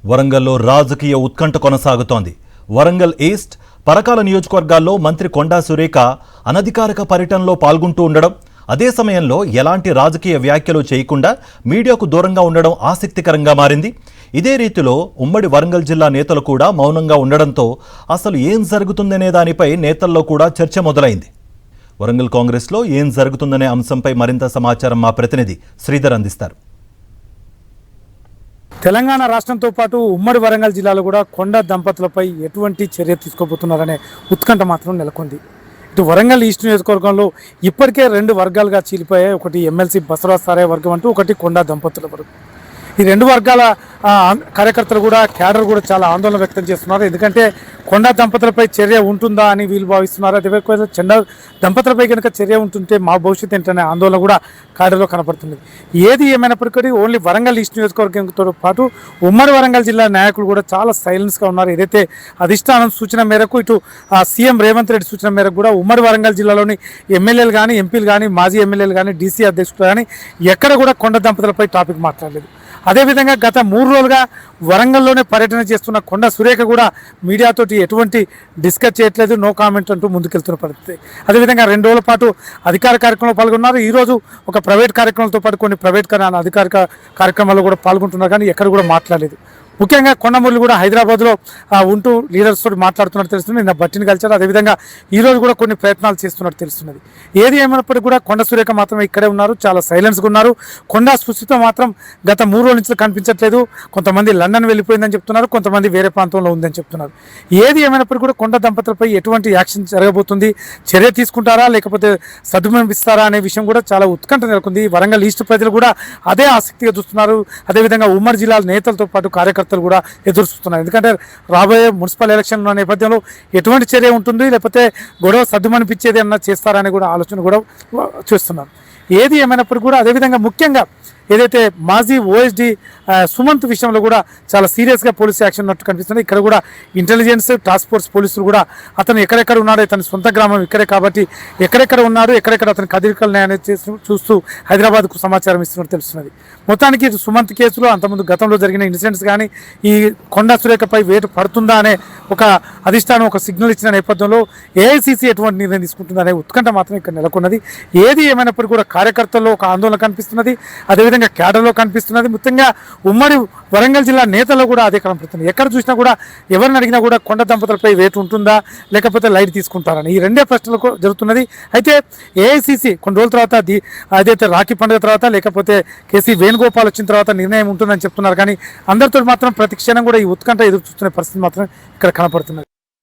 వరంగల్లో రాజకీయ ఉత్కంఠ కొనసాగుతోంది. వరంగల్ ఈస్ట్, పరకాల నియోజకవర్గాల్లో మంత్రి కొండా సురేఖ అనధికారిక పర్యటనలో పాల్గొంటూ ఉండడం, అదే సమయంలో ఎలాంటి రాజకీయ వ్యాఖ్యలు చేయకుండా మీడియాకు దూరంగా ఉండడం ఆసక్తికరంగా మారింది. ఇదే రీతిలో ఉమ్మడి వరంగల్ జిల్లా నేతలు కూడా మౌనంగా ఉండడంతో అసలు ఏం జరుగుతుందనే దానిపై నేతల్లో కూడా చర్చ మొదలైంది. వరంగల్ కాంగ్రెస్లో ఏం జరుగుతుందనే అంశంపై మరింత సమాచారం మా ప్రతినిధి శ్రీధర్ అందిస్తారు. తెలంగాణ రాష్ట్రంతో పాటు ఉమ్మడి వరంగల్ జిల్లాలో కూడా కొండా దంపతులపై ఎటువంటి చర్య తీసుకోబోతున్నారనే ఉత్కంఠ మాత్రం నెలకొంది. ఇటు వరంగల్ ఈస్ట్ నియోజకవర్గంలో ఇప్పటికే 2 వర్గాలుగా చీలిపోయాయి. ఒకటి ఎమ్మెల్సీ బసవరాజ్ సారయ్య వర్గం అంటూ, ఒకటి కొండా దంపతుల వర్గం. ఈ 2 వర్గాల కార్యకర్తలు కూడా, క్యాడర్ కూడా చాలా ఆందోళన వ్యక్తం చేస్తున్నారు. ఎందుకంటే కొండా దంపతులపై చర్య ఉంటుందా అని వీళ్ళు భావిస్తున్నారు. అదే చెండా దంపతులపై కనుక చర్య ఉంటుంటే మా భవిష్యత్తు ఏంటనే ఆందోళన కూడా క్యాడర్లో కనపడుతుంది. ఏది ఏమైనప్పటికీ ఓన్లీ వరంగల్ ఈస్ట్ నియోజకవర్గంతో పాటు ఉమ్మడి వరంగల్ జిల్లా నాయకులు కూడా చాలా సైలెన్స్గా ఉన్నారు. ఏదైతే అధిష్టానం సూచన మేరకు, ఇటు సీఎం రేవంత్ రెడ్డి సూచన మేరకు కూడా ఉమ్మడి వరంగల్ జిల్లాలోని ఎమ్మెల్యేలు కానీ, ఎంపీలు కానీ, మాజీ ఎమ్మెల్యేలు కానీ, డీసీ అధ్యక్షులు కానీ ఎక్కడ కూడా కొండ దంపతులపై టాపిక్ మాట్లాడలేదు. అదేవిధంగా గత 3 రోజులుగా వరంగల్లోనే పర్యటన చేస్తున్న కొండా సురేఖ కూడా మీడియాతోటి ఎటువంటి డిస్కస్ చేయట్లేదు, నో కామెంట్ అంటూ ముందుకెళ్తున్న పరిస్థితి. అదేవిధంగా 2 రోజుల పాటు అధికార కార్యక్రమంలో పాల్గొన్నారు. ఈరోజు ఒక ప్రైవేట్ కార్యక్రమాలతో పాటు కొన్ని ప్రైవేట్ అధికారిక కార్యక్రమాల్లో కూడా పాల్గొంటున్నారు, కానీ ఎక్కడ కూడా మాట్లాడలేదు. ముఖ్యంగా కొండమురళి కూడా హైదరాబాద్లో ఉంటూ లీడర్స్ తోటి మాట్లాడుతున్నట్టు తెలుస్తుంది. నిన్న బట్టిని కలిచారు. అదేవిధంగా ఈరోజు కూడా కొన్ని ప్రయత్నాలు చేస్తున్నట్టు తెలుస్తున్నది. ఏది ఏమైనప్పటికీ కూడా కొండ సురేఖ మాత్రం ఇక్కడే ఉన్నారు, చాలా సైలెన్స్గా ఉన్నారు. కొండా సుస్థిత మాత్రం గత 3 రోజుల నుంచి కనిపించట్లేదు. కొంతమంది లండన్ వెళ్ళిపోయిందని చెప్తున్నారు, కొంతమంది వేరే ప్రాంతంలో ఉందని చెప్తున్నారు. ఏది ఏమైనప్పటికీ కూడా కొండ దంపతులపై ఎటువంటి యాక్షన్ జరగబోతుంది, చర్య తీసుకుంటారా లేకపోతే సద్దుమనిపిస్తారా అనే విషయం కూడా చాలా ఉత్కంఠ నెలకొంది. వరంగల్ ఈస్ట్ ప్రజలు కూడా అదే ఆసక్తిగా చూస్తున్నారు. అదేవిధంగా ఉమ్మడి జిల్లాల నేతలతో పాటు కార్యకర్తలు కూడా ఎదురు చూస్తున్నారు. ఎందుకంటే రాబోయే మున్సిపల్ ఎలక్షన్ నేపథ్యంలో ఎటువంటి చర్య ఉంటుంది, లేకపోతే గొడవ సర్దుమనిపించేది అన్న చేస్తారని కూడా ఆలోచన కూడా చేస్తున్నారు. ఏది ఏమైనప్పుడు కూడా అదేవిధంగా ముఖ్యంగా ఏదైతే మాజీ ఓఎస్డీ సుమంత్ విషయంలో కూడా చాలా సీరియస్గా పోలీసు యాక్షన్ ఉన్నట్టు కనిపిస్తుంది. ఇక్కడ కూడా ఇంటెలిజెన్స్ టాస్క్ ఫోర్స్ పోలీసులు కూడా అతను ఎక్కడెక్కడ ఉన్నాడో, తన సొంత గ్రామం ఇక్కడే కాబట్టి ఎక్కడెక్కడ ఉన్నాడు, ఎక్కడెక్కడ అతని కదలికలు న్యాయం చూస్తూ హైదరాబాద్కు సమాచారం ఇస్తున్నట్టు తెలుస్తున్నది. మొత్తానికి సుమంత్ కేసులో అంతకుముందు గతంలో జరిగిన ఇన్సిడెంట్స్ కానీ ఈ కొండా సురేఖపై వేటు పడుతుందా అనే ఒక అధిష్టానం ఒక సిగ్నల్ ఇచ్చిన నేపథ్యంలో ఏఐసీసీ ఎటువంటి నిర్ణయం తీసుకుంటుందనే ఉత్కంఠ మాత్రం ఇక్కడ నెలకొన్నది. ఏది ఏమైనప్పటికీ కూడా కార్యకర్తల్లో ఒక ఆందోళన కనిపిస్తున్నది, అదేవిధంగా క్యాడర్లో కనిపిస్తున్నది. ముఖ్యంగా ఉమ్మడి వరంగల్ జిల్లా నేతల్లో కూడా అదే కనపడుతుంది. ఎక్కడ చూసినా కూడా ఎవరిని అడిగినా కూడా కొండ దంపతులపై వేటు ఉంటుందా లేకపోతే లైట్ తీసుకుంటారని ఈ 2 ప్రశ్నలు జరుగుతున్నది. అయితే ఏఐసీసీ కొన్ని రోజుల తర్వాత అదైతే రాఖీ పండుగ తర్వాత లేకపోతే కేసీ వేణుగోపాల్ వచ్చిన తర్వాత నిర్ణయం ఉంటుందని చెప్తున్నారు, కానీ అందరితో మాత్రం ప్రతి క్షణం కూడా ఈ ఉత్కంఠ ఎదురు చూస్తున్న పరిస్థితి మాత్రం ఇక్కడ కనపడుతున్నది.